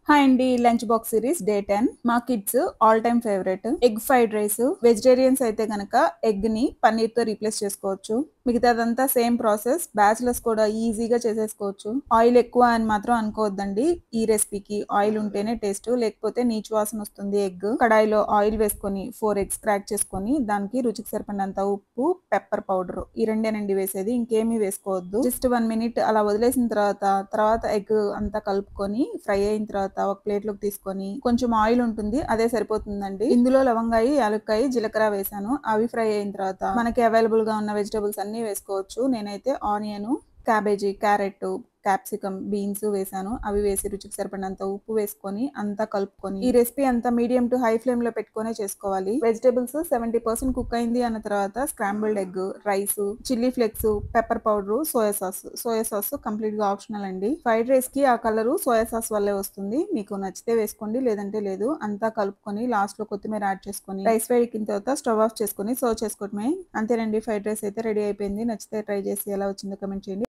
Hi అండి, lunch box series day 10. మా kids all time favourite egg fried rice. Vegetarians అయితే గనక egg ని పన్నీర్ తో రీప్లేస్ చేసుకోవచ్చు. మిగతాదంతా సేమ్ ప్రాసెస్. బ్యాచిలర్స్ కూడా ఈజీగా చేసేసుకోవచ్చు. ఆయిల్ ఎక్కువ అని మాత్రం అనుకోవద్దండి. ఈ రెసిపీకి ఆయిల్ ఉంటేనే టేస్ట్, లేకపోతే నీచు వాసన వస్తుంది. ఎగ్ కడాయిలో ఆయిల్ వేసుకొని 4 eggs క్రాక్ చేసుకొని దానికి రుచికి సరిపడినంత ఉప్పు, పెప్పర్ పౌడర్, ఈ రెండేనండి వేసేది, ఇంకేమీ వేసుకోవద్దు. జస్ట్ 1 minute అలా వదిలేసిన తర్వాత ఎగ్ అంతా కలుపుకొని ఫ్రై అయిన తర్వాత ఒక ప్లేట్ లోకి తీసుకొని కొంచెం ఆయిల్ ఉంటుంది, అదే సరిపోతుందండి. ఇందులో లవంగాయి, యాలక్కాయ, జీలకర్ర వేసాను. అవి ఫ్రై అయిన తర్వాత మనకి అవైలబుల్ గా ఉన్న వెజిటబుల్స్ అన్ని వేసుకోవచ్చు. నేనైతే onion, cabbage, carrot, capsicum, beans వేసాను. అవి వేసి రుచికి సరిపడినంత ఉప్పు వేసుకొని అంతా కలుపుకొని ఈ రెసిపీ అంతా మీడియం టు హై ఫ్లేమ్ లో పెట్టుకునే చేసుకోవాలి. వెజిటబుల్స్ 70% కుక్ అయింది అన్న తర్వాత scrambled egg, rice, chilli flakes, pepper powder, soya sauce complete గా ఆప్షనల్ అండి. ఫ్రైడ్ రైస్ కి ఆ కలర్ సోయా సాస్ వల్లే వస్తుంది. మీకు నచ్చితే వేసుకోండి, లేదంటే లేదు. అంతా కలుపుకొని లాస్ట్ లో కొత్తిమీర యాడ్ చేసుకొని రైస్ వేడికిన తర్వాత స్టవ్ ఆఫ్ చేసుకొని సర్వ్ చేసుకోవడమే. అంతేనండి, ఫ్రైడ్ రైస్ అయితే రెడీ అయిపోయింది. నచ్చితే ట్రై చేసి ఎలా వచ్చిందో కమెంట్ చేయండి.